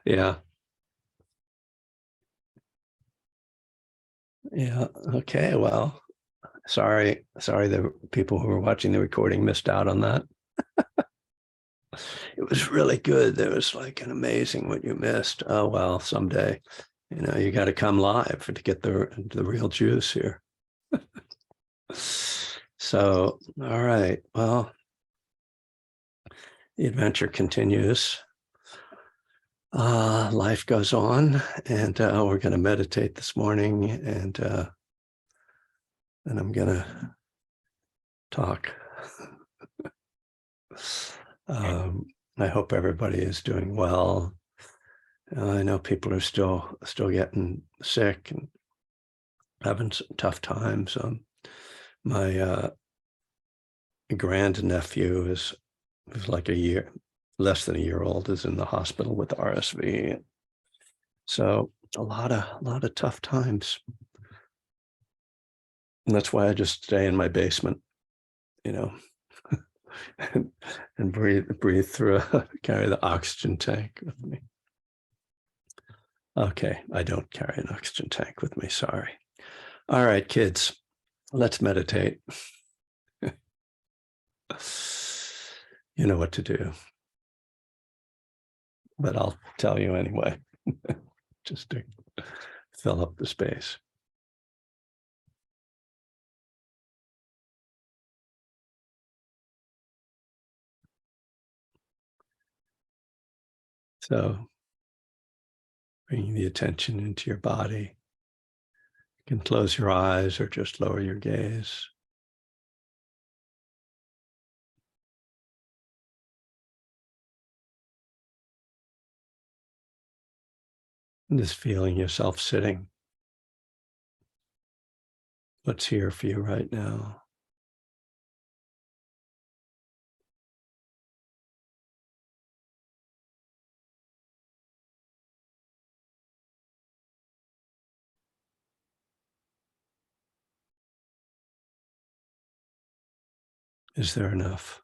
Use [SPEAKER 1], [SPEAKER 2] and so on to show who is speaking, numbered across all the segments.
[SPEAKER 1] Yeah. Yeah. Okay. Well, sorry the people who were watching the recording missed out on that. It was really good. There was like an amazing what you missed. Oh well, someday, you got to come live to get the real juice here. So, all right. Well, the adventure continues. Life goes on, and we're going to meditate this morning, and I'm going to talk. Um, I hope everybody is doing well. I know people are still getting sick and having some tough times. My grandnephew who's like less than a year old, is in the hospital with RSV. So a lot of tough times. And that's why I just stay in my basement, you know, and breathe through carry the oxygen tank with me. Okay, I don't carry an oxygen tank with me, sorry. All right, kids, let's meditate. You know what to do, but I'll tell you anyway, just to fill up the space. So bringing the attention into your body. You can close your eyes or just lower your gaze. And just feeling yourself sitting. What's here for you right now? Is there enough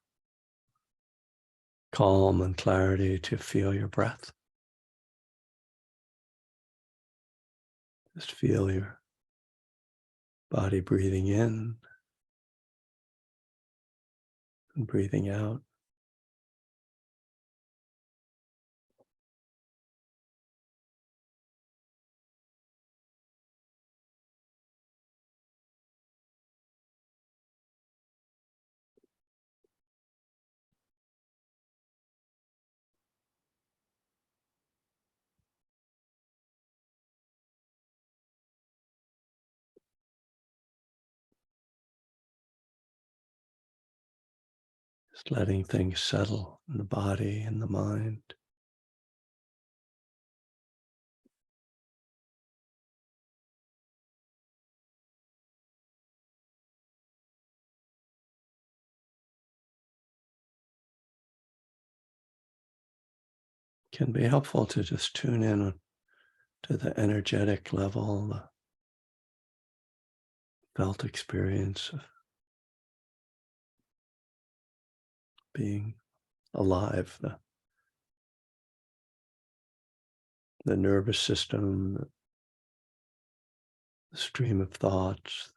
[SPEAKER 1] calm and clarity to feel your breath? Just feel your body breathing in and breathing out. Just letting things settle in the body and the mind. Can be helpful to just tune in to the energetic level, the felt experience of being alive, the nervous system, the stream of thoughts,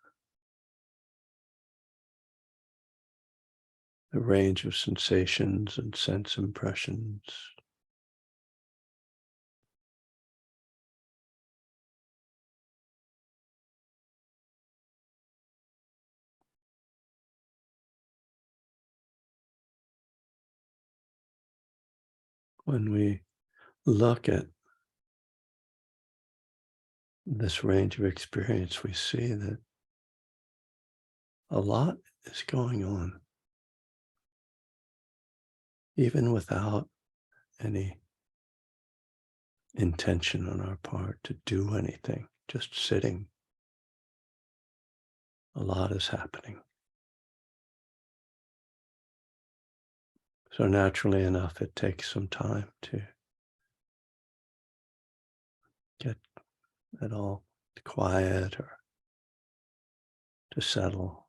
[SPEAKER 1] the range of sensations and sense impressions. When we look at this range of experience, we see that a lot is going on, even without any intention on our part to do anything, just sitting. A lot is happening. So naturally enough, it takes some time to get it all quiet or to settle.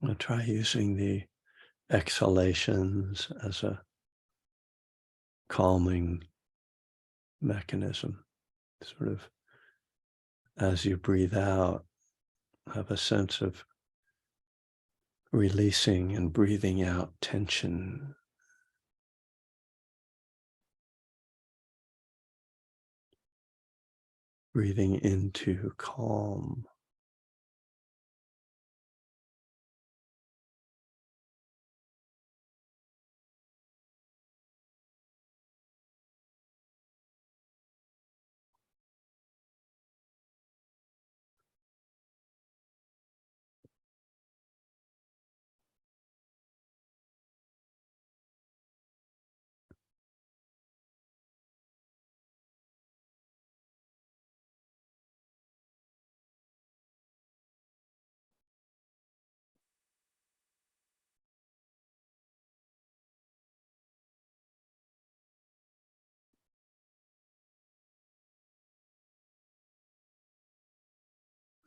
[SPEAKER 1] I'll try using the exhalations as a calming mechanism. Sort of as you breathe out, have a sense of releasing and breathing out tension. Breathing into calm.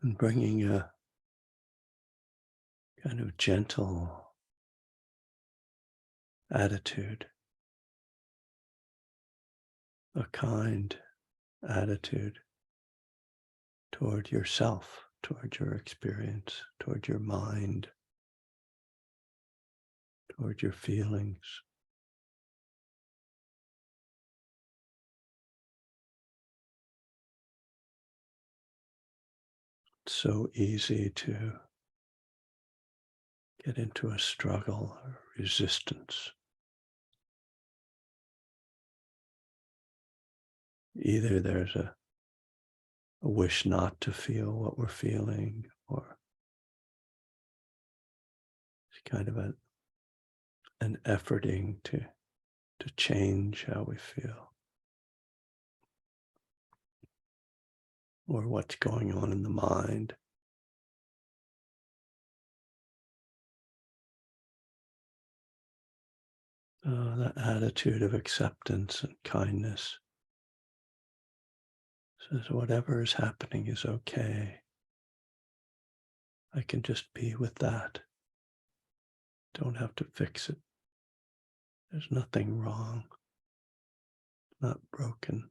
[SPEAKER 1] And bringing a kind of gentle attitude, a kind attitude toward yourself, toward your experience, toward your mind, toward your feelings. It's so easy to get into a struggle or resistance. Either there's a wish not to feel what we're feeling, or it's kind of an efforting to change how we feel or what's going on in the mind. The attitude of acceptance and kindness says whatever is happening is okay. I can just be with that. Don't have to fix it. There's nothing wrong, not broken.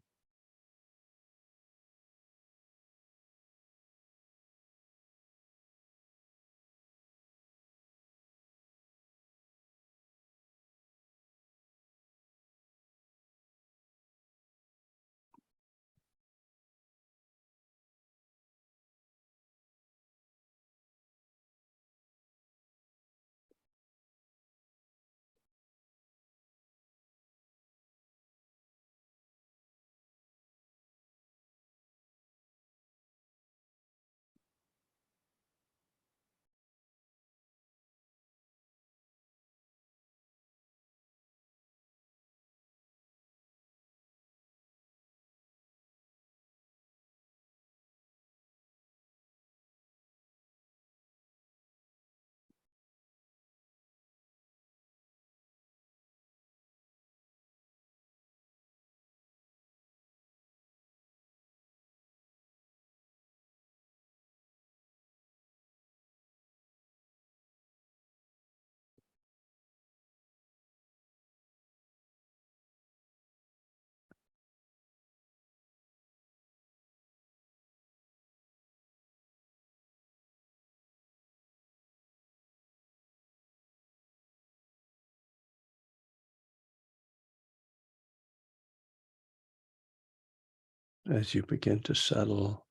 [SPEAKER 1] As you begin to settle,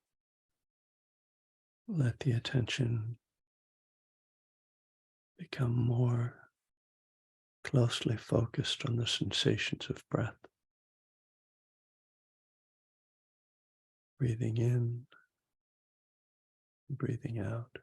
[SPEAKER 1] let the attention become more closely focused on the sensations of breath. Breathing in, breathing out.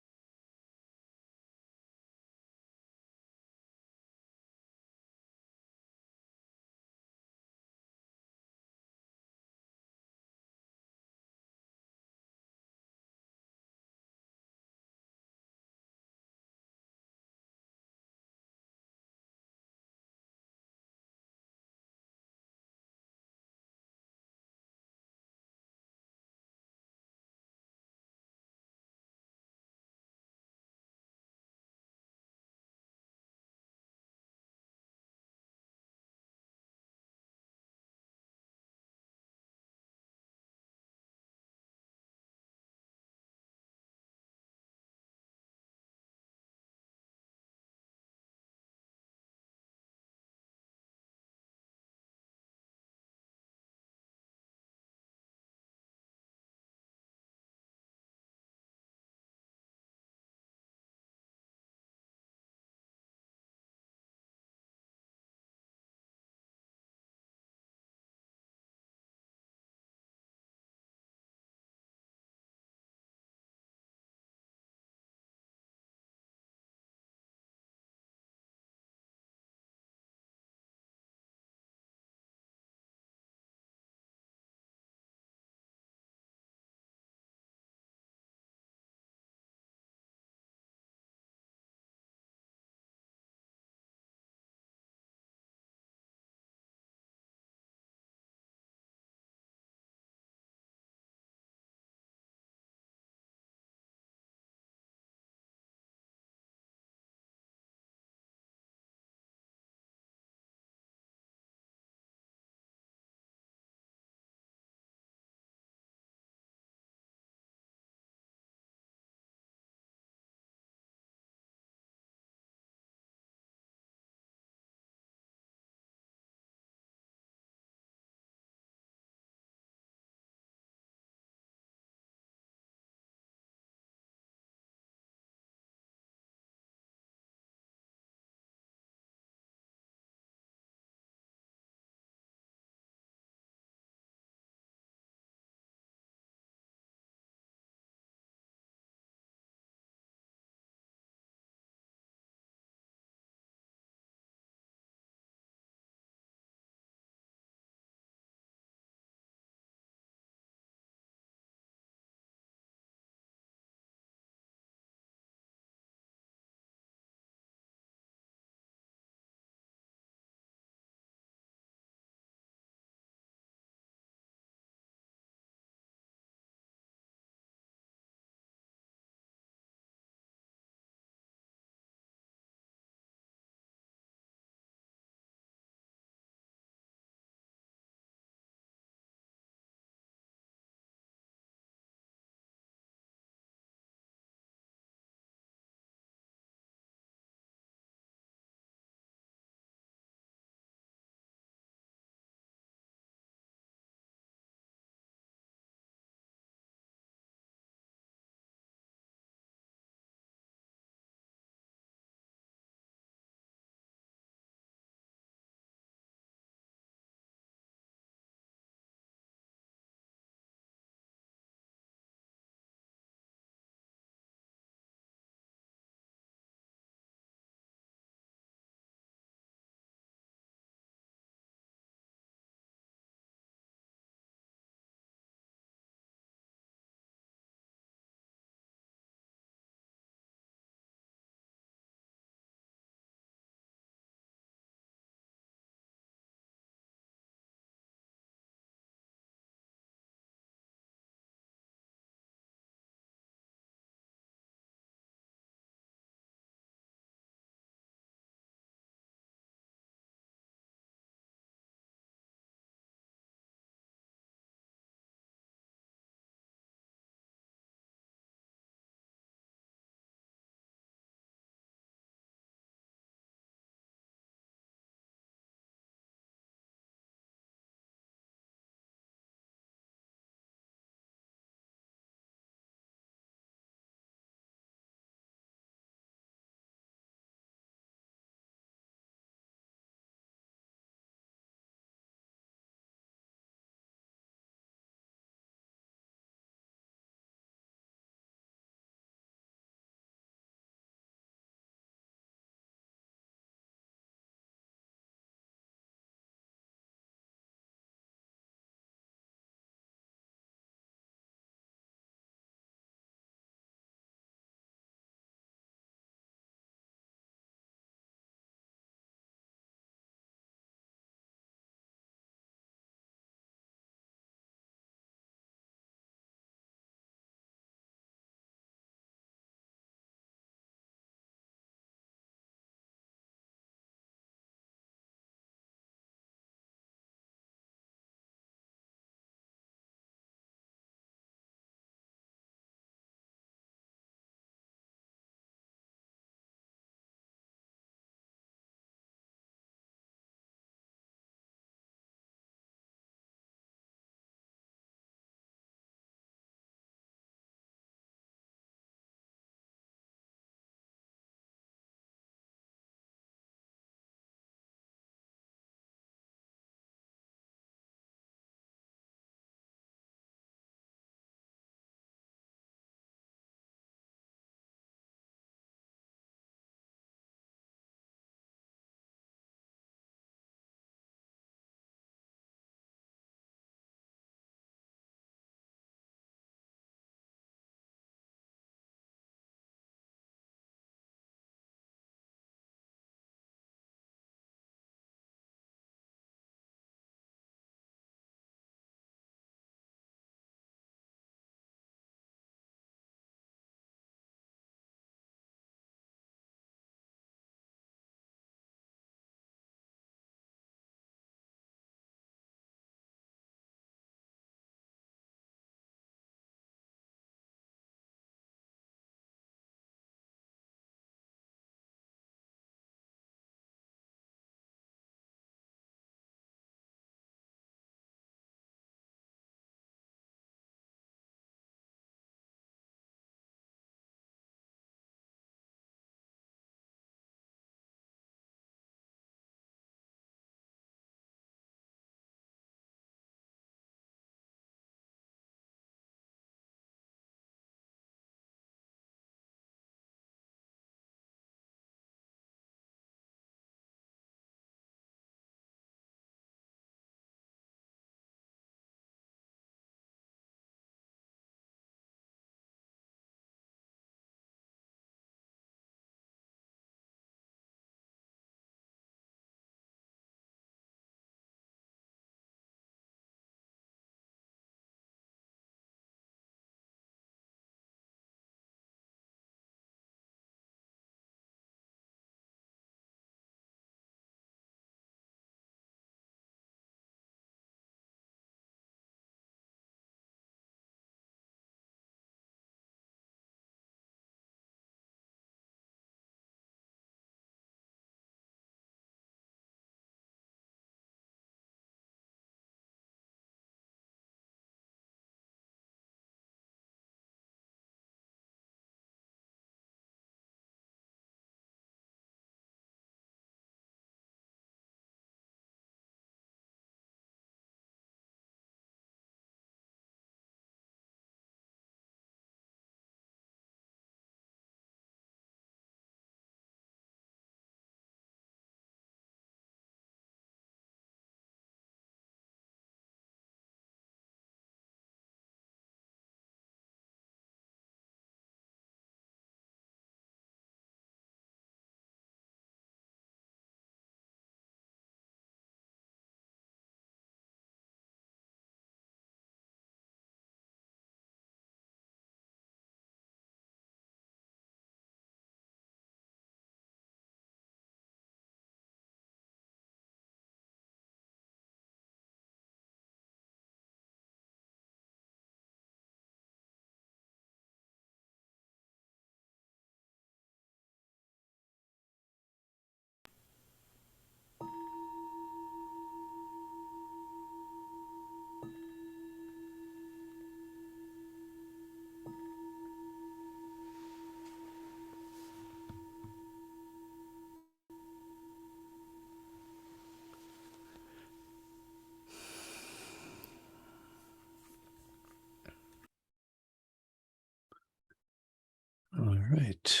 [SPEAKER 1] right.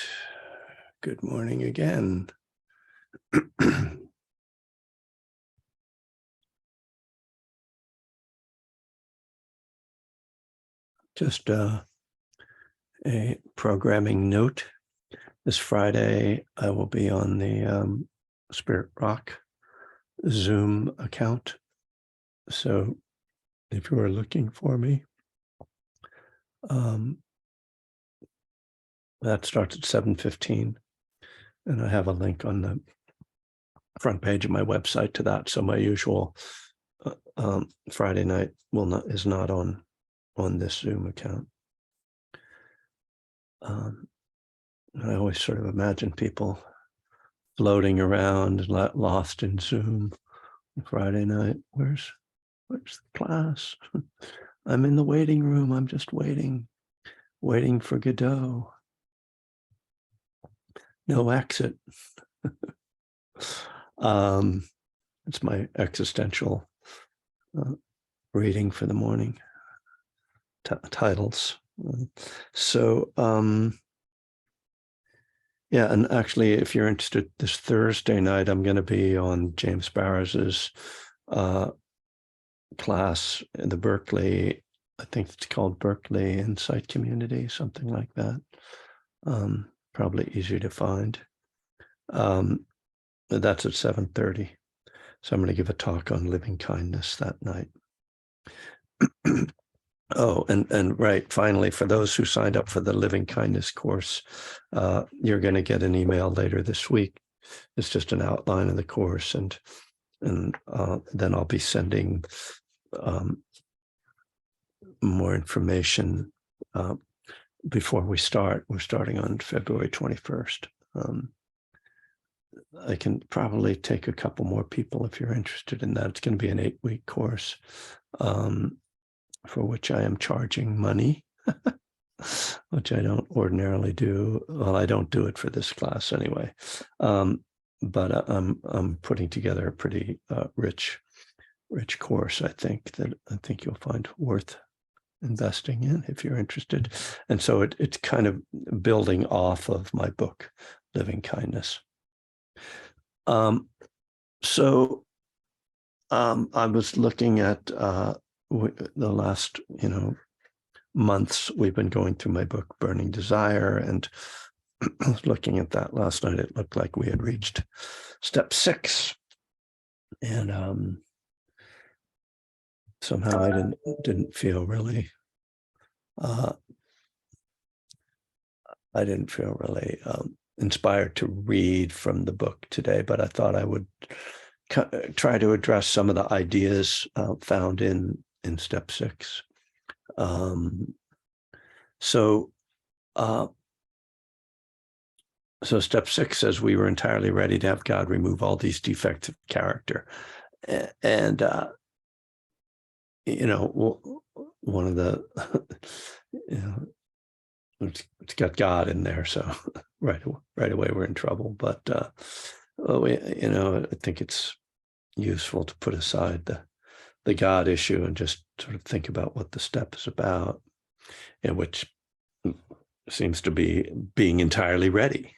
[SPEAKER 1] Good morning again. Just a programming note. This Friday, I will be on the Spirit Rock Zoom account. So if you are looking for me, that starts at 7:15. And I have a link on the front page of my website to that. So my usual Friday night is not on this Zoom account. I always sort of imagine people floating around, lost in Zoom Friday night. Where's the class? I'm in the waiting room. I'm just waiting for Godot. No exit. It's my existential reading for the morning titles. So, yeah, and actually, if you're interested, this Thursday night, I'm going to be on James Barris's class in the Berkeley, I think it's called Berkeley Insight Community, something like that. Probably easier to find. That's at 7:30. So I'm going to give a talk on living kindness that night. Oh, and right, finally, for those who signed up for the Living Kindness course, you're going to get an email later this week. It's just an outline of the course, and then I'll be sending more information before we start. We're starting on February 21st. I can probably take a couple more people if you're interested in that. It's going to be an 8-week course for which I am charging money, which I don't ordinarily do. Well, I don't do it for this class anyway. But I'm putting together a pretty rich course, I think you'll find worth investing in if you're interested. And so it's kind of building off of my book, Living Kindness. So I was looking at the last, months. We've been going through my book, Burning Desire, and I was looking at that last night. It looked like we had reached step 6, and somehow I didn't feel really. I didn't feel really inspired to read from the book today, but I thought I would try to address some of the ideas found in step 6. So step 6 says we were entirely ready to have God remove all these defects of character. And, one of the, it's got God in there. So right away, we're in trouble. But, I think it's useful to put aside the God issue and just sort of think about what the step is about, which seems to be being entirely ready.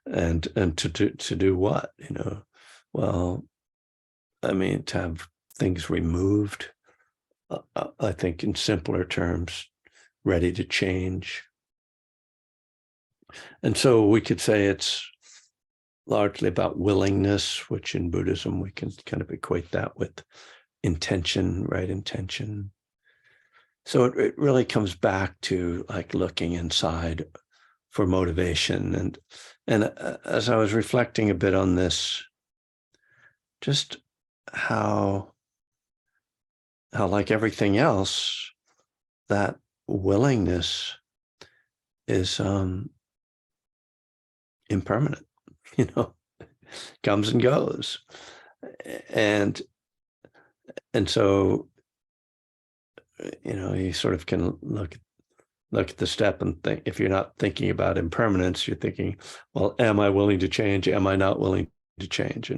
[SPEAKER 1] and to do what? Well, I mean, to have things removed, I think in simpler terms, ready to change. And so we could say it's largely about willingness, which in Buddhism, we can kind of equate that with intention, right? Intention. So it really comes back to like looking inside for motivation. And as I was reflecting a bit on this, just how like everything else, that willingness is impermanent, comes and goes. And so, you sort of can look at the step and think, if you're not thinking about impermanence, you're thinking, well, am I willing to change? Am I not willing to change?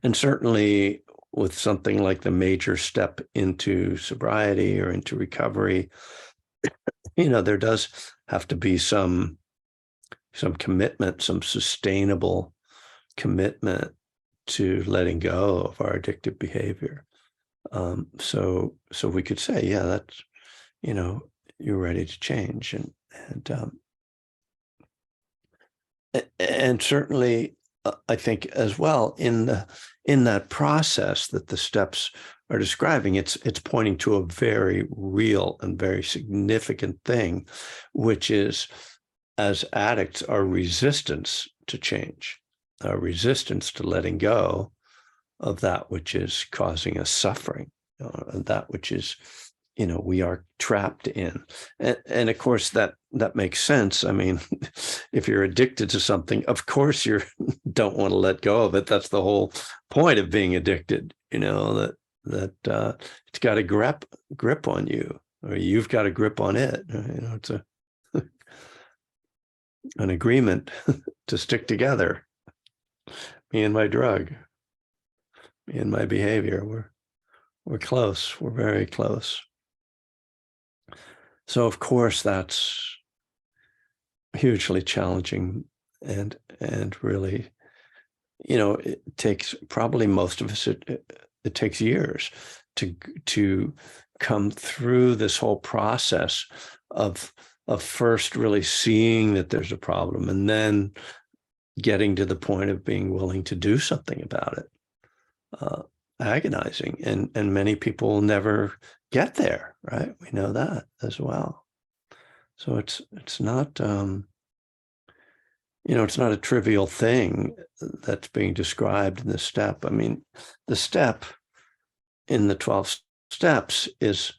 [SPEAKER 1] And certainly with something like the major step into sobriety or into recovery, there does have to be some commitment, some sustainable commitment to letting go of our addictive behavior. So we could say, yeah, that's, you're ready to change. And certainly, I think as well, in that process that the steps are describing, it's pointing to a very real and very significant thing, which is, as addicts, our resistance to change, our resistance to letting go of that which is causing us suffering, that which is, we are trapped in. And of course, that makes sense. I mean, if you're addicted to something, of course you don't want to let go of it. That's the whole point of being addicted, that it's got a grip on you, or you've got a grip on it. It's an agreement to stick together. Me and my drug, me and my behavior, we're close. We're very close. So of course that's hugely challenging, and really, it takes, probably most of us, it takes years to come through this whole process of first really seeing that there's a problem, and then getting to the point of being willing to do something about it. Agonizing, and many people never get there, right? We know that as well. So it's not it's not a trivial thing that's being described in this step. I mean, the step in the 12 steps is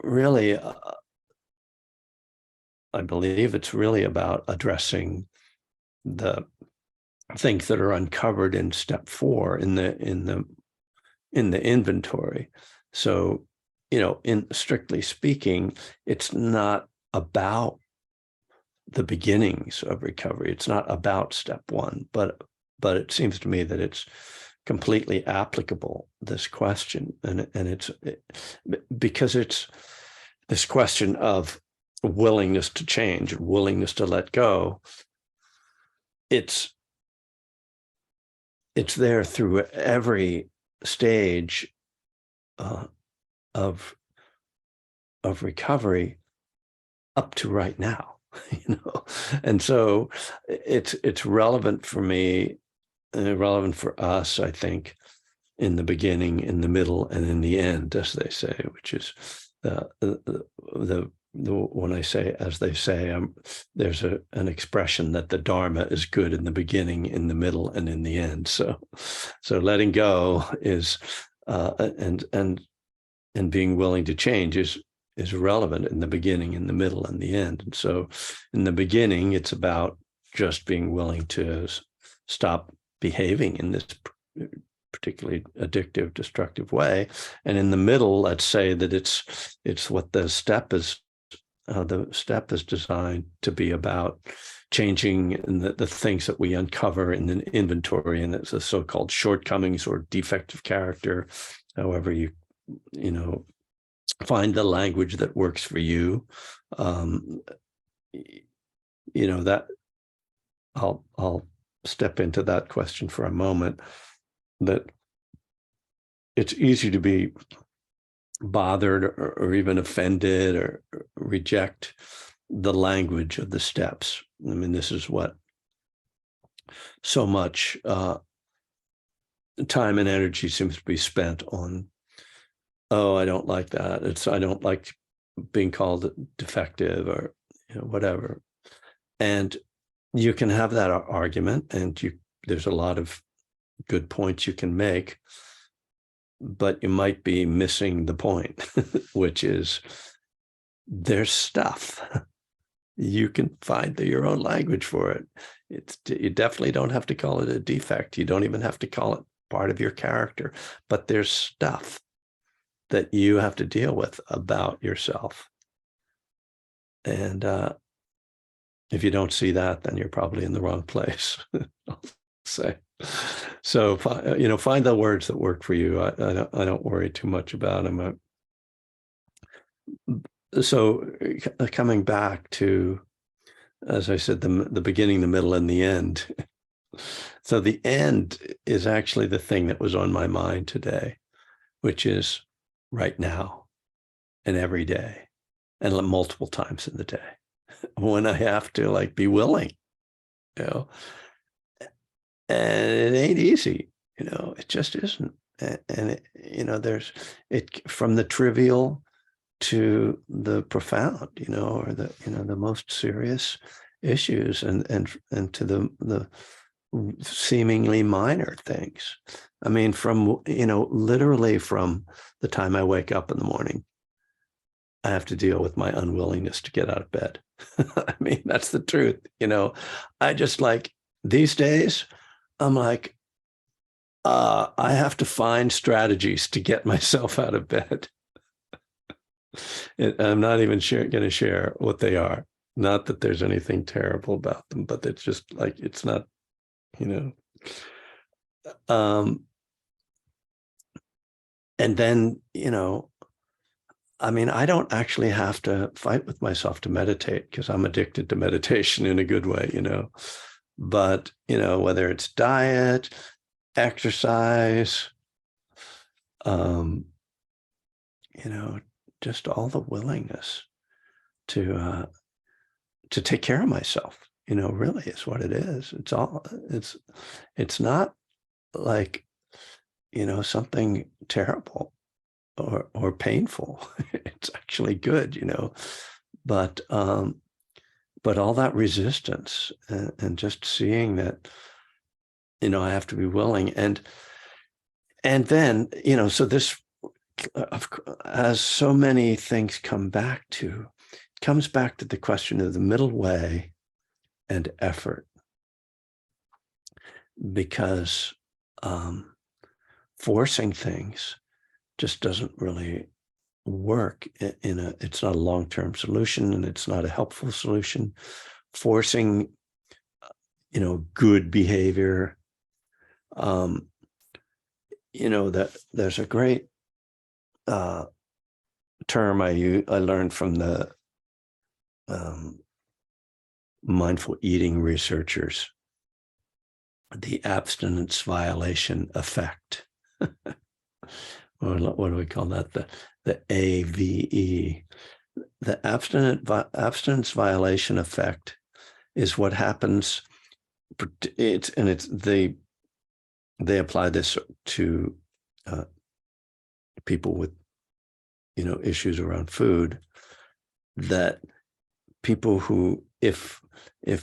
[SPEAKER 1] really, I believe it's really about addressing the things that are uncovered in step 4 in the inventory. So, in strictly speaking, it's not about the beginnings of recovery. It's not about step 1, but it seems to me that it's completely applicable, this question, and it's because it's this question of willingness to change, willingness to let go. It's there through every stage of recovery up to right now, and so it's relevant for me, relevant for us, I think, in the beginning, in the middle, and in the end, as they say, which is the when I say, as they say, there's an expression that the Dharma is good in the beginning, in the middle, and in the end. So letting go is and being willing to change is relevant in the beginning, in the middle, and the end. And so in the beginning, it's about just being willing to stop behaving in this particularly addictive, destructive way. And in the middle, let's say that it's what the step is. The step is designed to be about changing the things that we uncover in the inventory, and it's the so-called shortcomings or defective character, however you find the language that works for you. That I'll step into that question for a moment. That it's easy to be bothered or even offended or reject the language of the steps. I mean, this is what so much time and energy seems to be spent on. Oh, I don't like that. I don't like being called defective or whatever. And you can have that argument, and there's a lot of good points you can make, but you might be missing the point, which is there's stuff. You can find your own language for it. You definitely don't have to call it a defect. You don't even have to call it part of your character, but there's stuff that you have to deal with about yourself. And if you don't see that, then you're probably in the wrong place, I'll say. So, find the words that work for you. I don't worry too much about them. So coming back to, as I said, the beginning, the middle, and the end. So the end is actually the thing that was on my mind today, which is right now and every day and multiple times in the day when I have to like be willing, you know, and it ain't easy, you know, it just isn't. And it, you know, there's it from the trivial to the profound, you know, or the, you know, the most serious issues, and to the seemingly minor things. I mean, from, you know, literally from the time I wake up in the morning, I have to deal with my unwillingness to get out of bed. I mean, that's the truth, you know. I just like these days, I'm like, I have to find strategies to get myself out of bed. I'm not even going to share what they are. Not that there's anything terrible about them, but it's just like, it's not, you know. And then, you know, I mean, I don't actually have to fight with myself to meditate because I'm addicted to meditation in a good way, you know. But, you know, whether it's diet, exercise, you know, just all the willingness to take care of myself, you know, really is what it is. It's not like, you know, something terrible or painful. It's actually good, you know, but all that resistance and just seeing that, you know, I have to be willing, and then, you know, so this, as so many things comes back to the question of the middle way and effort, because forcing things just doesn't really work it's not a long-term solution, and it's not a helpful solution. Forcing, you know, good behavior, you know, that there's a great term I learned from the mindful eating researchers, the abstinence violation effect. What do we call that? The AVE. The abstinence violation effect is what happens. They apply this to people with, you know, issues around food, that people who, if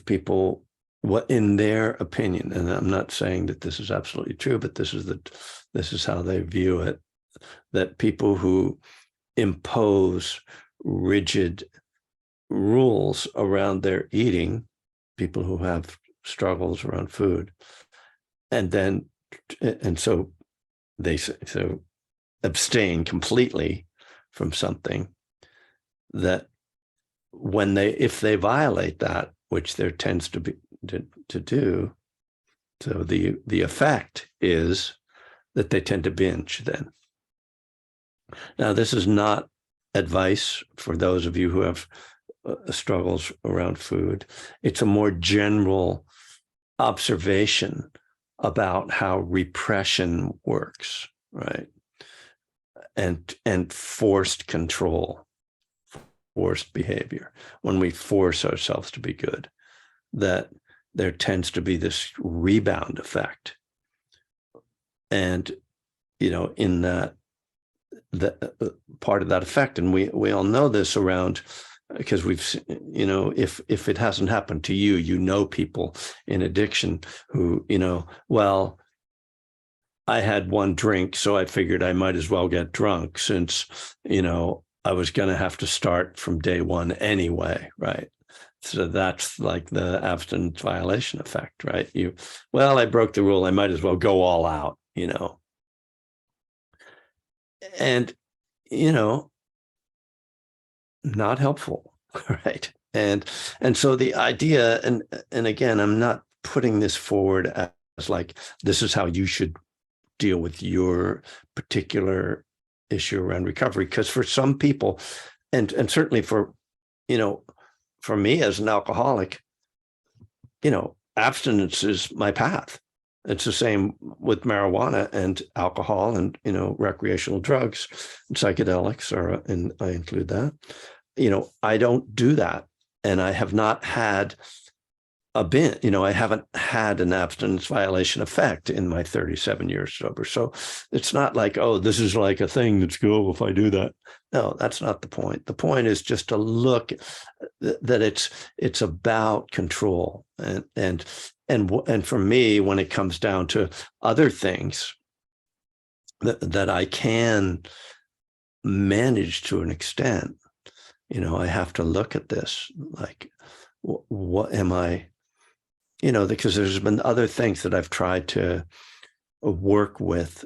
[SPEAKER 1] people, what in their opinion, and I'm not saying that this is absolutely true, but this is how they view it, that people who impose rigid rules around their eating, people who have struggles around food, and so they abstain completely from something, that if they violate that, which there tends to be to do, so the effect is that they tend to binge then. Now, this is not advice for those of you who have struggles around food. It's a more general observation about how repression works, right? And forced control, forced behavior. When we force ourselves to be good, that there tends to be this rebound effect. And, you know, in that, the part of that effect, and we all know this around, because we've, you know, if it hasn't happened to you, you know, people in addiction who, you know, well, I had one drink, so I figured I might as well get drunk, since, you know, I was going to have to start from day one anyway, right? So that's like the abstinence violation effect, right? I broke the rule, I might as well go all out, you know. And, you know, not helpful, right? And so the idea, and again, I'm not putting this forward as like, this is how you should deal with your particular issue around recovery, because for some people, and certainly for, for me as an alcoholic, abstinence is my path. It's the same with marijuana and alcohol and, recreational drugs, and psychedelics and I include that. I don't do that. And I have not had I haven't had an abstinence violation effect in my 37 years sober. So it's not like, oh, this is like a thing that's cool if I do that. No, that's not the point. The point is just to look that it's about control. And for me, when it comes down to other things that I can manage to an extent, I have to look at this like, what am I, because there's been other things that I've tried to work with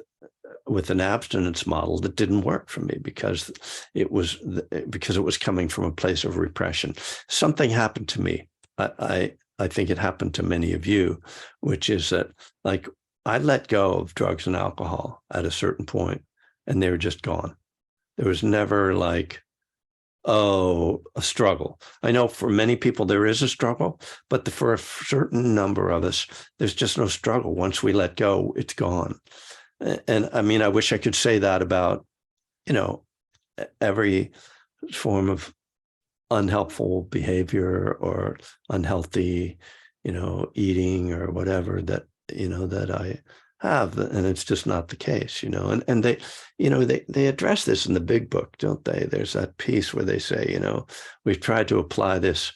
[SPEAKER 1] an abstinence model that didn't work for me because it was coming from a place of repression. Something happened to me. I think it happened to many of you, which is that like I let go of drugs and alcohol at a certain point and they were just gone. There was never like, a struggle. I know for many people there is a struggle, but for a certain number of us, there's just no struggle. Once we let go, it's gone. And I mean, I wish I could say that about, every form of unhelpful behavior or unhealthy, eating or whatever that, that I have, and it's just not the case, and they, they address this in the big book, don't they? There's that piece where they say, we've tried to apply this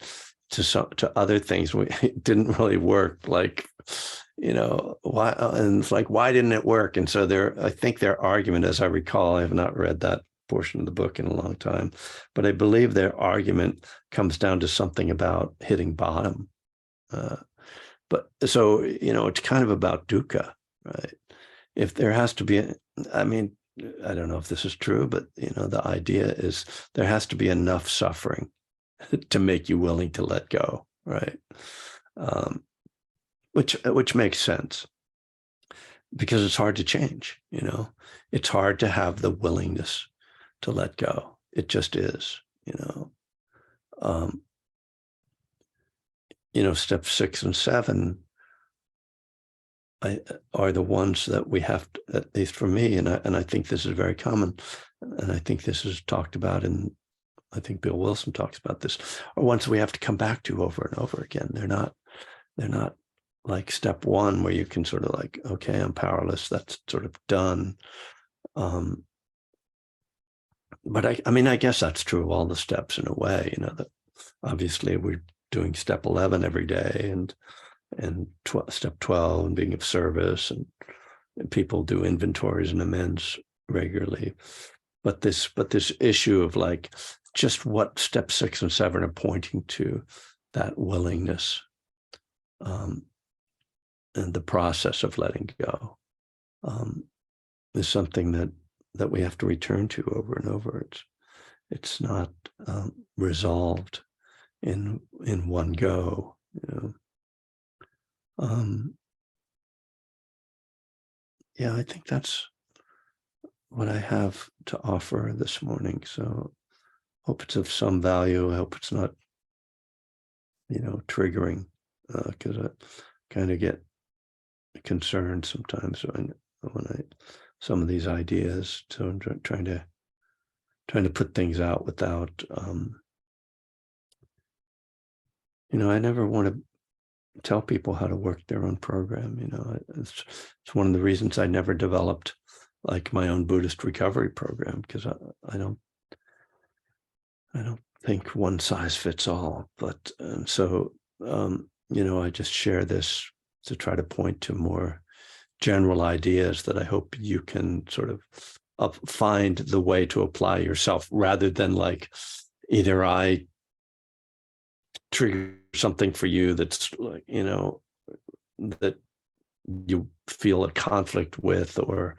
[SPEAKER 1] to other things. It didn't really work. Like, why? And it's like, why didn't it work? And so I think their argument, as I recall, I have not read that portion of the book in a long time, but I believe their argument comes down to something about hitting bottom. But so, it's kind of about dukkha. Right. If there has to be, I mean, I don't know if this is true, but, the idea is there has to be enough suffering to make you willing to let go. Right. Which makes sense because it's hard to change. It's hard to have the willingness to let go. It just is, step 6 and 7 are the ones that we have to, at least for me, and I think this is very common, and I think this is talked about I think Bill Wilson talks about this, are ones we have to come back to over and over again. They're not like step 1 where you can sort of like, okay, I'm powerless, that's sort of done. But I mean, I guess that's true of all the steps in a way, that obviously we're doing step 11 every day and step 12 and being of service, and people do inventories and amends regularly. But this issue of like just what step 6 and 7 are pointing to, that willingness, and the process of letting go, is something that we have to return to over and over. It's not resolved in one go, yeah, I think that's what I have to offer this morning. So hope it's of some value. I hope it's not, triggering, because I kind of get concerned sometimes when some of these ideas. So I'm trying to put things out without, I never want to tell people how to work their own program. It's one of the reasons I never developed like my own Buddhist recovery program, because I don't think one size fits all. But so I just share this to try to point to more general ideas that I hope you can sort of find the way to apply yourself, rather than like either I trigger something for you that's like, that you feel a conflict with, or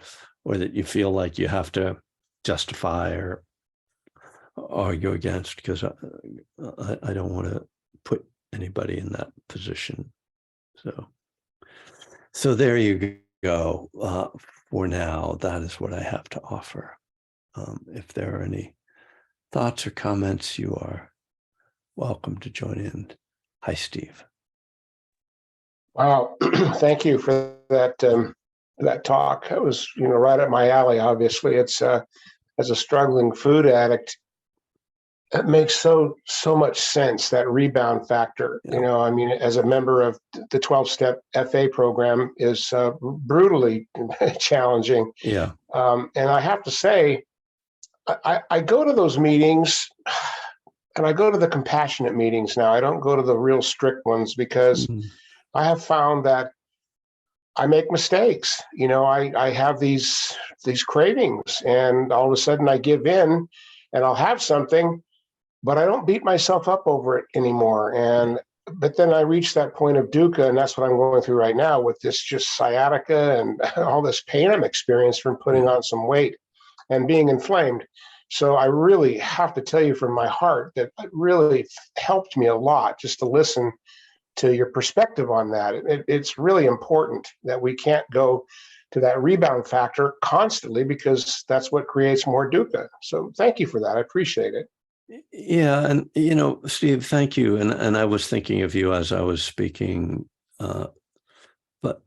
[SPEAKER 1] that you feel like you have to justify or argue against, because I don't want to put anybody in that position. So there you go. For now, that is what I have to offer. If there are any thoughts or comments, you are welcome to join in. Hi, Steve.
[SPEAKER 2] Wow, thank you for that talk. It was, right up my alley. Obviously, it's as a struggling food addict, it makes so much sense, that rebound factor.
[SPEAKER 1] Yeah.
[SPEAKER 2] I mean, as a member of the 12-step FA program is brutally challenging.
[SPEAKER 1] Yeah.
[SPEAKER 2] And I have to say, I go to those meetings, and I go to the compassionate meetings now. I don't go to the real strict ones, because
[SPEAKER 1] Mhm.
[SPEAKER 2] I have found that I make mistakes. I have these cravings, and all of a sudden I give in, and I'll have something, but I don't beat myself up over it anymore. But then I reach that point of dukkha, and that's what I'm going through right now, with this just sciatica and all this pain I'm experiencing from putting on some weight and being inflamed. So I really have to tell you from my heart that it really helped me a lot just to listen to your perspective on that. It's really important that we can't go to that rebound factor constantly, because that's what creates more dukkha. So thank you for that. I appreciate it.
[SPEAKER 1] Yeah. And, Steve, thank you. And I was thinking of you as I was speaking, but,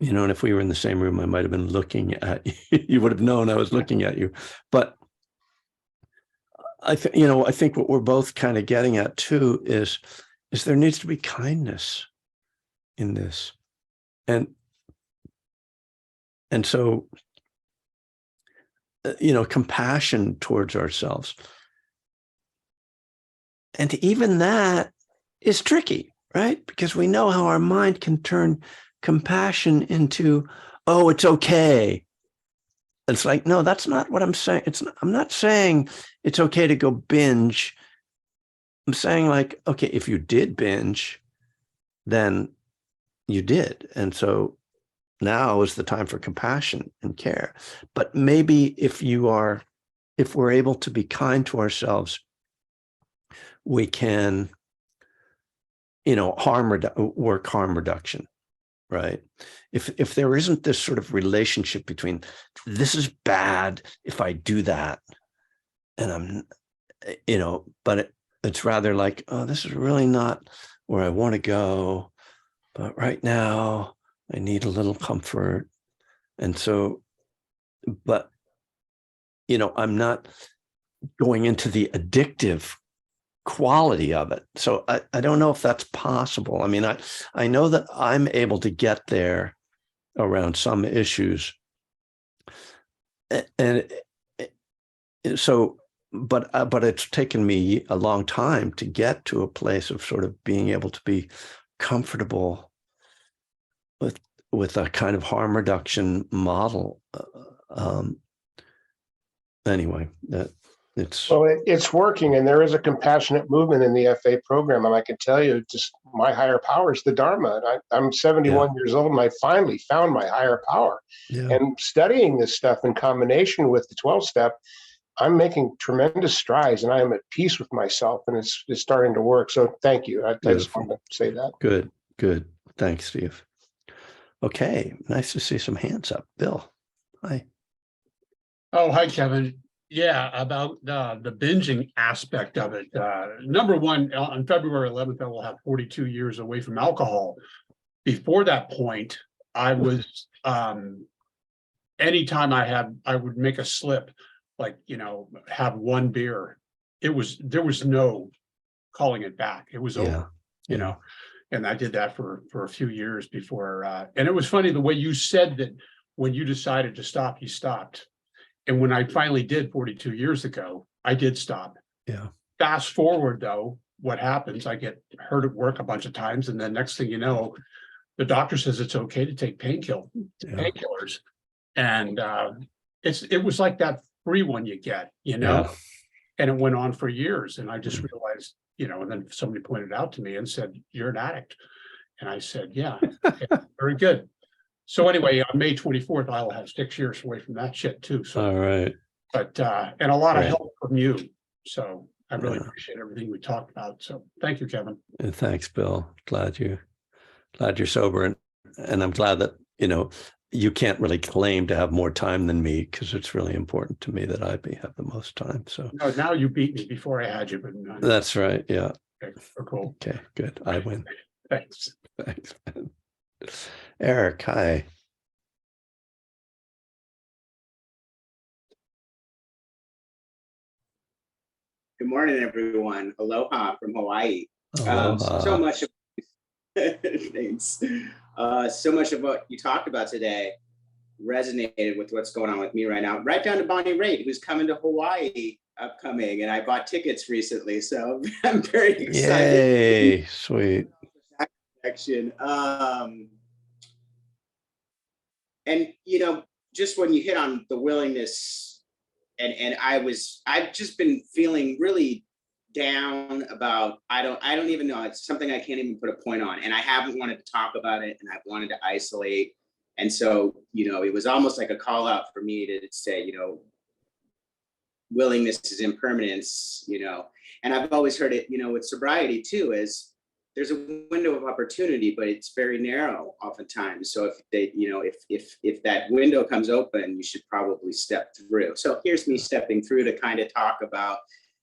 [SPEAKER 1] and if we were in the same room, I might have been looking at you. You would have known I was looking at you. But I think what we're both kind of getting at too is there needs to be kindness in this. And so, compassion towards ourselves. And even that is tricky, right? Because we know how our mind can turn compassion into, oh, it's okay. It's like, no, that's not what I'm saying. I'm not saying it's okay to go binge. I'm saying, like, okay, if you did binge, then you did. And so now is the time for compassion and care. But maybe if we're able to be kind to ourselves, we can, work harm reduction, right? If there isn't this sort of relationship between, this is bad if I do that, and but it's rather like, oh, this is really not where I want to go, but right now I need a little comfort. And so, but, I'm not going into the addictive quality of it. So I don't know if that's possible. I mean, I know that I'm able to get there around some issues. And so, but it's taken me a long time to get to a place of sort of being able to be comfortable with a kind of harm reduction model. Anyway,
[SPEAKER 2] It's working, and there is a compassionate movement in the FA program, and I can tell you, just my higher power is the Dharma. And I'm 71 years old, and I finally found my higher power.
[SPEAKER 1] Yeah.
[SPEAKER 2] And studying this stuff in combination with the 12-step, I'm making tremendous strides, and I am at peace with myself, and it's starting to work. So thank you. I just wanted to say that.
[SPEAKER 1] Good. Thanks, Steve. Okay, nice to see some hands up. Bill, hi.
[SPEAKER 3] Oh, hi, Kevin. Yeah, about the binging aspect of it. Number one, on February 11th, I will have 42 years away from alcohol. Before that point, I was, anytime I would make a slip, like, have one beer. There was no calling it back. It was over, and I did that for a few years before. And it was funny the way you said that when you decided to stop, you stopped. And when I finally did 42 years ago, I did stop.
[SPEAKER 1] Yeah.
[SPEAKER 3] Fast forward, though, what happens? I get hurt at work a bunch of times. And then next thing you know, the doctor says it's okay to take painkillers. And it was like that free one you get, and it went on for years. And I just realized, and then somebody pointed out to me and said, "You're an addict." And I said, "Yeah, okay, very good." So anyway, on May 24th, I'll have 6 years away from that shit too. So,
[SPEAKER 1] all right.
[SPEAKER 3] But, and a lot of help from you. So I really appreciate everything we talked about. So thank you, Kevin.
[SPEAKER 1] And thanks, Bill. Glad you're sober. And I'm glad that, you can't really claim to have more time than me, because it's really important to me that I have the most time. So
[SPEAKER 3] No, now you beat me before I had you, but
[SPEAKER 1] that's right. Yeah.
[SPEAKER 3] okay, cool.
[SPEAKER 1] Okay, good. I win.
[SPEAKER 3] Thanks.
[SPEAKER 1] Thanks. Eric, hi.
[SPEAKER 4] Good morning, everyone. Aloha from Hawaii.
[SPEAKER 1] Aloha.
[SPEAKER 4] So much of thanks. So much of what you talked about today resonated with what's going on with me right now. Right down to Bonnie Raitt, who's coming to Hawaii upcoming, and I bought tickets recently, so I'm very excited.
[SPEAKER 1] Yay, sweet.
[SPEAKER 4] Action. And you know, just when you hit on the willingness. And I've just been feeling really down about, I don't even know, it's something I can't even put a point on, and I haven't wanted to talk about it, and I've wanted to isolate. And so, you know, it was almost like a call out for me to say, you know, willingness is impermanence, you know. And I've always heard it, you know, with sobriety too, is there's a window of opportunity, but it's very narrow oftentimes. So if they, you know, if that window comes open, you should probably step through. So here's me stepping through to kind of talk about,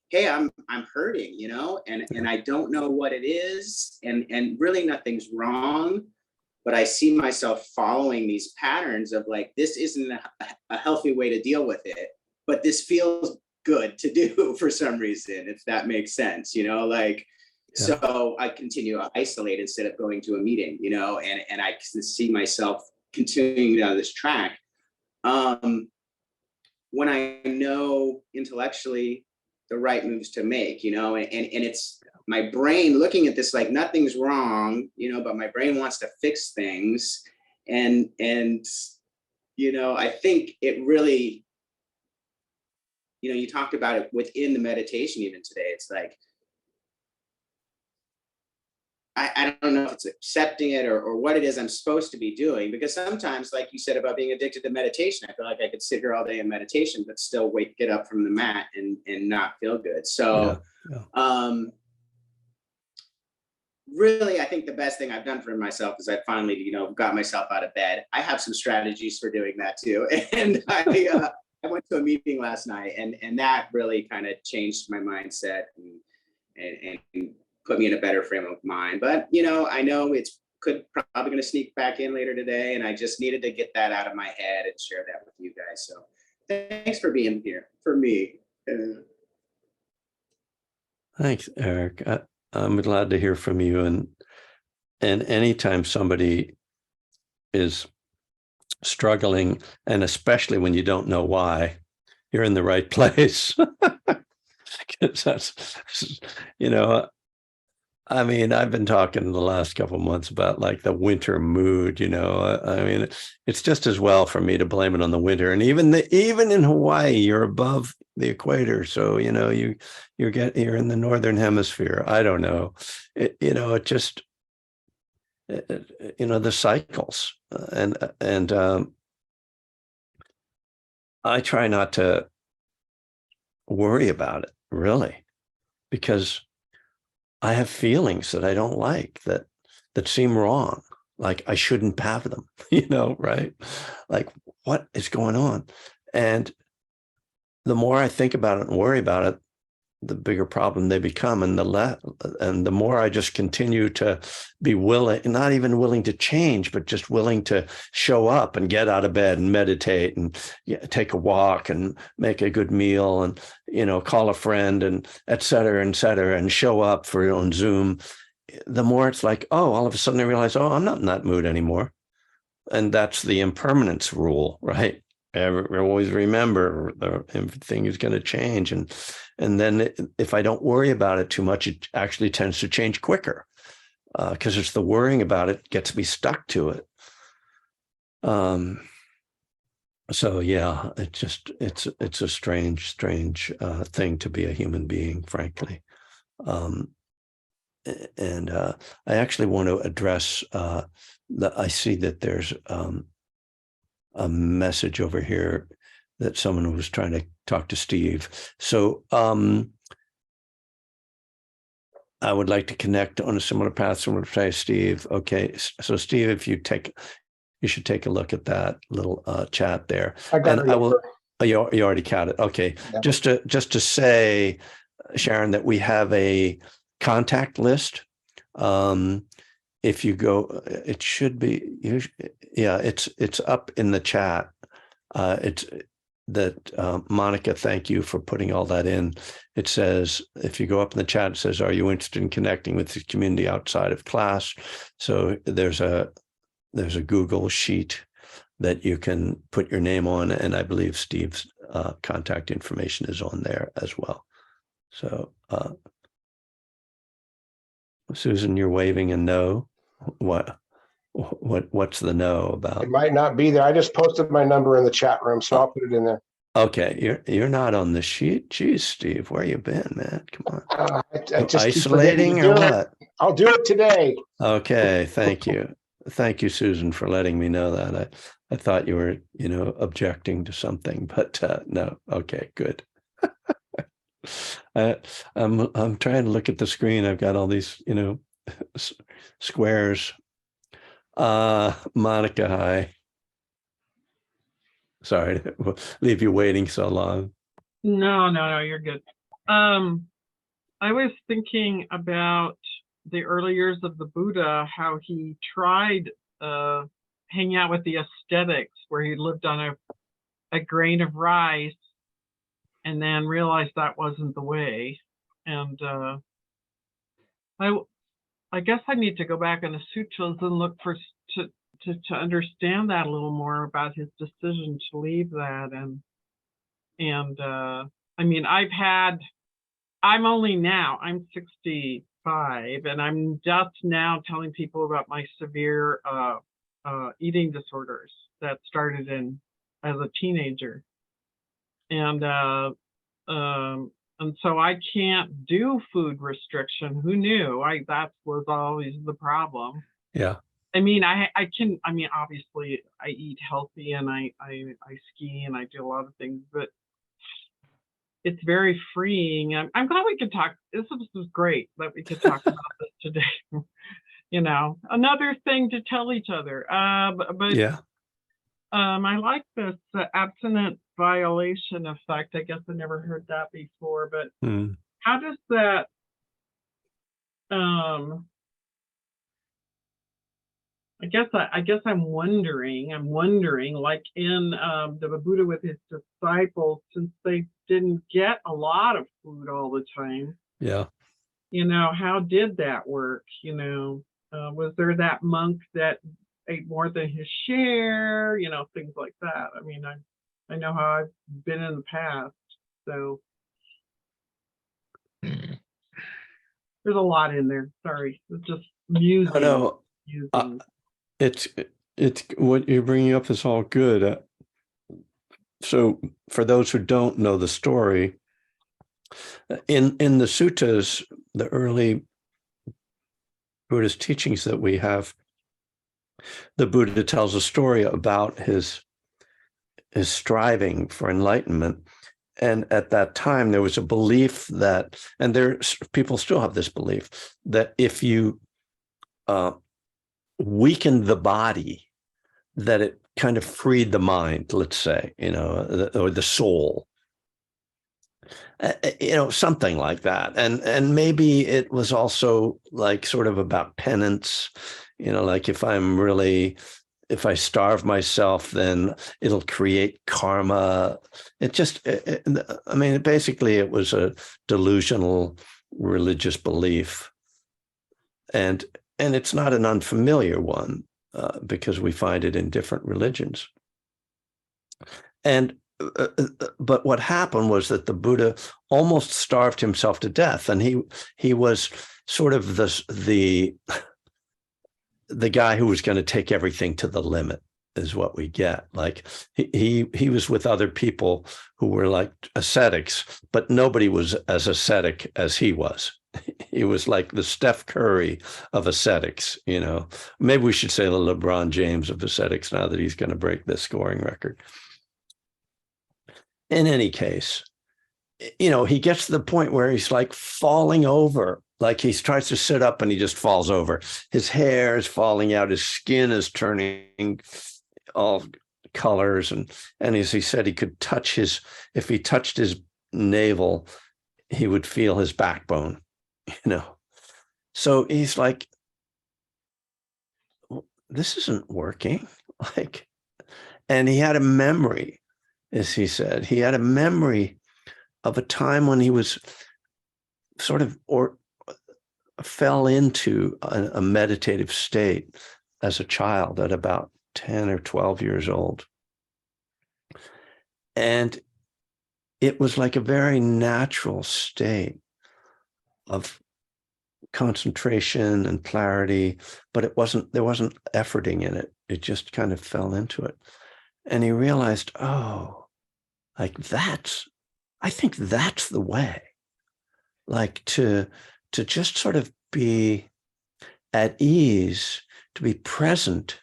[SPEAKER 4] hey, I'm hurting, you know, and I don't know what it is, and really nothing's wrong, but I see myself following these patterns of like, this isn't a healthy way to deal with it, but this feels good to do for some reason, if that makes sense, you know, like. Yeah. So I continue to isolate instead of going to a meeting, you know, and I can see myself continuing down this track. When I know intellectually the right moves to make, you know, and it's my brain looking at this like nothing's wrong, you know, but my brain wants to fix things. And you know, I think it really, you know, you talked about it within the meditation even today. It's like, I don't know if it's accepting it or what it is I'm supposed to be doing, because sometimes, like you said about being addicted to meditation, I feel like I could sit here all day in meditation, but still get up from the mat and not feel good. So, really, I think the best thing I've done for myself is I finally, you know, got myself out of bed. I have some strategies for doing that too. And I went to a meeting last night, and that really kind of changed my mindset and put me in a better frame of mind. But, you know, I know it's probably going to sneak back in later today, and I just needed to get that out of my head and share that with you guys. So thanks for being here for me.
[SPEAKER 1] Thanks, Eric. I'm glad to hear from you. And anytime somebody is struggling, and especially when you don't know why, you're in the right place. Because that's, you know, I mean, I've been talking the last couple of months about like the winter mood, you know. I mean, it's just as well for me to blame it on the winter. And even in Hawaii, you're above the equator, so you know you're in the northern hemisphere. I don't know, you know, it just you know, the cycles, and I try not to worry about it really, because I have feelings that I don't like, that seem wrong, like I shouldn't have them, you know, right? Like, what is going on? And the more I think about it and worry about it, the bigger problem they become. And the more I just continue to be willing, not even willing to change, but just willing to show up and get out of bed and meditate and take a walk and make a good meal and, you know, call a friend and et cetera, and show up for on Zoom, the more it's like, oh, all of a sudden I realize, oh, I'm not in that mood anymore. And that's the impermanence rule, right? Always remember everything is going to change. And then if I don't worry about it too much, it actually tends to change quicker, because it's the worrying about it gets me stuck to it. So yeah, it's a strange thing to be a human being, frankly. And I actually want to address I see that there's a message over here that someone was trying to talk to Steve. So I would like to connect on a similar path. Someone would say, Steve, okay. So Steve, if you you should take a look at that little chat there.
[SPEAKER 2] I got
[SPEAKER 1] And
[SPEAKER 2] her
[SPEAKER 1] I will.
[SPEAKER 2] number.
[SPEAKER 1] Oh, you already counted. Okay.
[SPEAKER 2] Yeah.
[SPEAKER 1] Just to say, Sharon, that we have a contact list. If you go, it should be, yeah, it's up in the chat. It's that Monica, thank you for putting all that in. It says, if you go up in the chat, it says, are you interested in connecting with the community outside of class? So there's a Google sheet that you can put your name on, and I believe Steve's contact information is on there as well. So Susan, you're waving a no. What's the no about?
[SPEAKER 2] It might not be there. I just posted my number in the chat room, so I'll put it in there.
[SPEAKER 1] Okay, you're not on the sheet. Geez, Steve, where you been, man? Come on.
[SPEAKER 2] I just keep
[SPEAKER 1] Isolating
[SPEAKER 2] forgetting to
[SPEAKER 1] or
[SPEAKER 2] do it.
[SPEAKER 1] what?
[SPEAKER 2] I'll do it today.
[SPEAKER 1] Okay, thank you. Thank you, Susan, for letting me know that. I thought you were, objecting to something, but no. Okay, good. I'm trying to look at the screen. I've got all these, squares. Monica, hi. Sorry to leave you waiting so long.
[SPEAKER 5] No, you're good. I was thinking about the early years of the Buddha, how he tried hanging out with the ascetics, where he lived on a grain of rice and then realized that wasn't the way. And I guess I need to go back in the sutras and look for to understand that a little more about his decision to leave that. And I mean, I'm 65, and I'm just now telling people about my severe eating disorders that started as a teenager. And so I can't do food restriction. Who knew? That was always the problem.
[SPEAKER 1] Yeah.
[SPEAKER 5] I mean, obviously I eat healthy and I ski and I do a lot of things, but it's very freeing. I'm glad we could talk. This was great that we could talk about this today. Another thing to tell each other. But
[SPEAKER 1] yeah.
[SPEAKER 5] I like this abstinent violation effect. I guess I never heard that before, but how does that I guess I'm wondering, like in the Buddha with his disciples, since they didn't get a lot of food all the time.
[SPEAKER 1] Yeah.
[SPEAKER 5] How did that work? Was there that monk that ate more than his share? Things like that. I mean, I know how I've been in the past, so there's a lot in there. Sorry, it's just musing.
[SPEAKER 1] No. It's what you're bringing up is all good. So for those who don't know the story, in the suttas, the early Buddhist teachings that we have, the Buddha tells a story about his striving for enlightenment. And at that time, there was a belief that, and people still have this belief, that if you weakened the body, that it kind of freed the mind, let's say, or the soul, something like that. And maybe it was also like sort of about penance, like if I starve myself, then it'll create karma. Basically it was a delusional religious belief. And it's not an unfamiliar one because we find it in different religions. But what happened was that the Buddha almost starved himself to death, and he was sort of the guy who was going to take everything to the limit, is what we get. Like he was with other people who were like ascetics, but nobody was as ascetic as he was. He was like the Steph Curry of ascetics, Maybe we should say the LeBron James of ascetics now that he's going to break the scoring record. In any case, he gets to the point where he's like falling over, like he tries to sit up and he just falls over. His hair is falling out. His skin is turning all colors. And as he said, he could touch if he touched his navel, he would feel his backbone, So he's like, this isn't working. And he had a memory, as he said, he had a memory of a time when he was sort of, or fell into a meditative state as a child at about 10 or 12 years old. And it was like a very natural state of concentration and clarity, but there wasn't efforting in it. It just kind of fell into it. And he realized, oh, I think that's the way, to just sort of be at ease, to be present,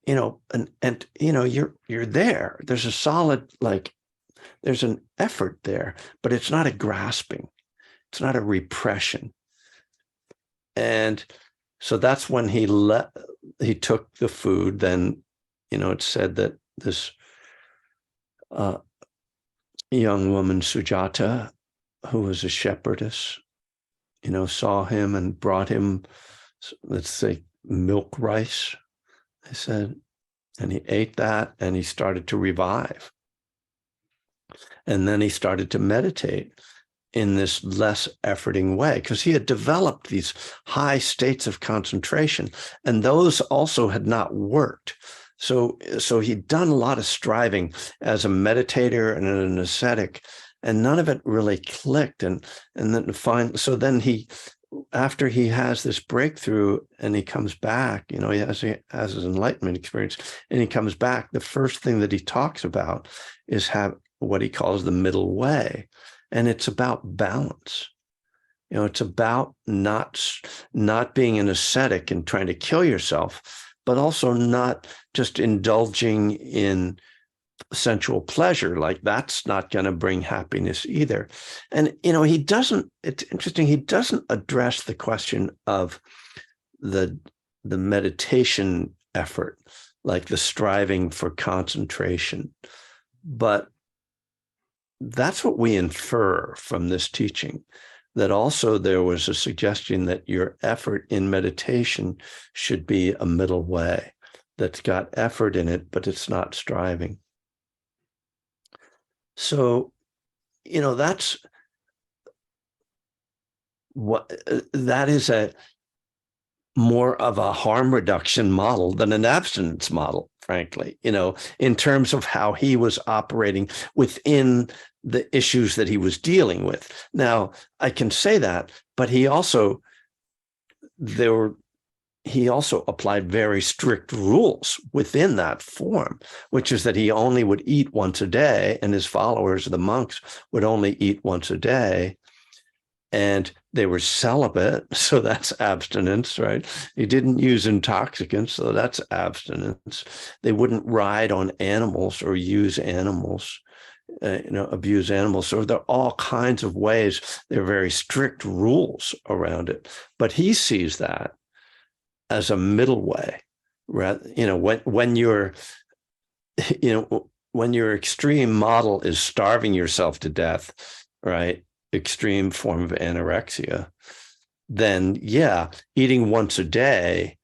[SPEAKER 1] and you're there. There's a solid, there's an effort there, but it's not a grasping. It's not a repression. And so that's when he took the food. Then, it's said that this young woman, Sujata, who was a shepherdess, saw him and brought him, let's say, milk rice, they said, and he ate that and he started to revive. And then he started to meditate in this less efforting way, because he had developed these high states of concentration, and those also had not worked. So he'd done a lot of striving as a meditator and an ascetic, and none of it really clicked. And then after he has this breakthrough and he comes back, he has his enlightenment experience, and he comes back, the first thing that he talks about is what he calls the middle way. And it's about balance. It's about not being an ascetic and trying to kill yourself, but also not just indulging in sensual pleasure. That's not going to bring happiness either. And, it's interesting, he doesn't address the question of the meditation effort, like the striving for concentration. But that's what we infer from this teaching, that also there was a suggestion that your effort in meditation should be a middle way that's got effort in it, but it's not striving. So, that's that is a more of a harm reduction model than an abstinence model, frankly, in terms of how he was operating within the issues that he was dealing with. Now, I can say that, but he also applied very strict rules within that form, which is that he only would eat once a day, and his followers, the monks, would only eat once a day. And they were celibate, so that's abstinence, right? He didn't use intoxicants, so that's abstinence. They wouldn't ride on animals or use animals, abuse animals. So there are all kinds of ways. There are very strict rules around it. But he sees that as a middle way, rather, when your extreme model is starving yourself to death, right? Extreme form of anorexia, then eating once a day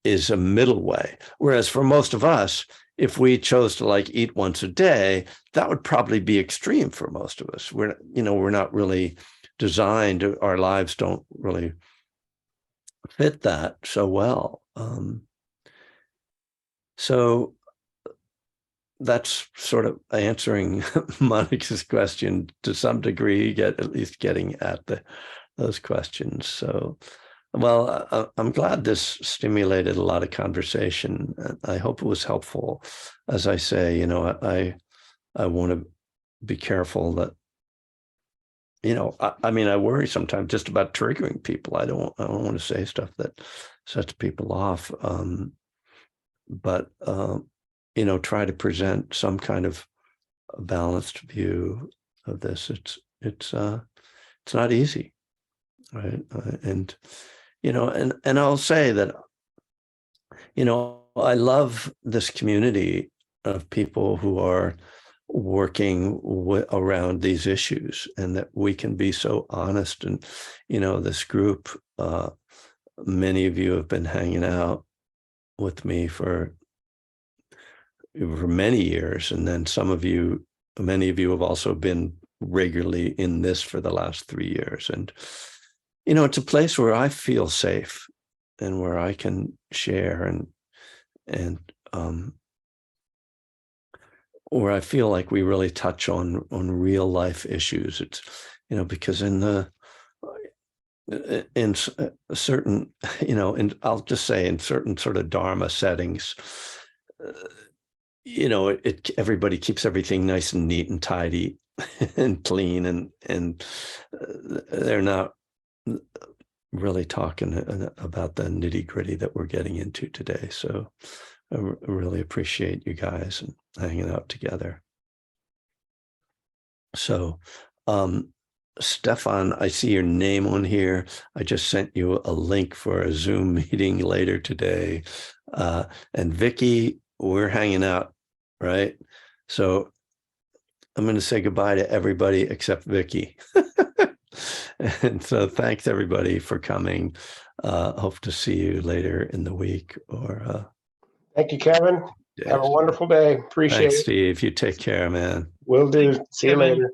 [SPEAKER 1] is a middle way. Whereas for most of us, if we chose to eat once a day, that would probably be extreme for most of us. We're not really designed, our lives don't really fit that so well. So that's sort of answering Monica's question to some degree, at least getting at those questions. So, well, I'm glad this stimulated a lot of conversation. I hope it was helpful. As I say, I want to be careful that, I worry sometimes just about triggering people. I don't want to say stuff that sets people off. But try to present some kind of a balanced view of this. It's not easy, right? And I'll say that, I love this community of people who are working around these issues, and that we can be so honest. And, this group, many of you have been hanging out with me for many years. And then many of you have also been regularly in this for the last 3 years. And, it's a place where I feel safe and where I can share and where I feel like we really touch on real life issues. It's, because in certain, and I'll just say in certain sort of Dharma settings, everybody keeps everything nice and neat and tidy and clean, and they're not really talking about the nitty gritty that we're getting into today. So I really appreciate you guys and hanging out together. So, Stefan, I see your name on here. I just sent you a link for a Zoom meeting later today. And Vicky, we're hanging out, right? So I'm going to say goodbye to everybody except Vicky. And so thanks everybody for coming. Hope to see you later in the week or
[SPEAKER 2] Thank you, Kevin. Have a wonderful day. Appreciate
[SPEAKER 1] Thanks,
[SPEAKER 2] it.
[SPEAKER 1] Steve. You take care, man.
[SPEAKER 2] Will do.
[SPEAKER 5] Thanks,
[SPEAKER 2] See you
[SPEAKER 5] Kevin.
[SPEAKER 2] later.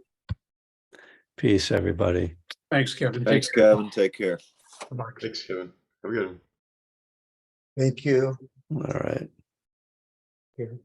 [SPEAKER 1] Peace, everybody.
[SPEAKER 3] Thanks, Kevin.
[SPEAKER 6] Thanks,
[SPEAKER 3] Take care.
[SPEAKER 6] Kevin. Take care.
[SPEAKER 3] Mark.
[SPEAKER 7] Thanks, Kevin. Have a good one.
[SPEAKER 8] Thank you.
[SPEAKER 1] All right.
[SPEAKER 2] Here.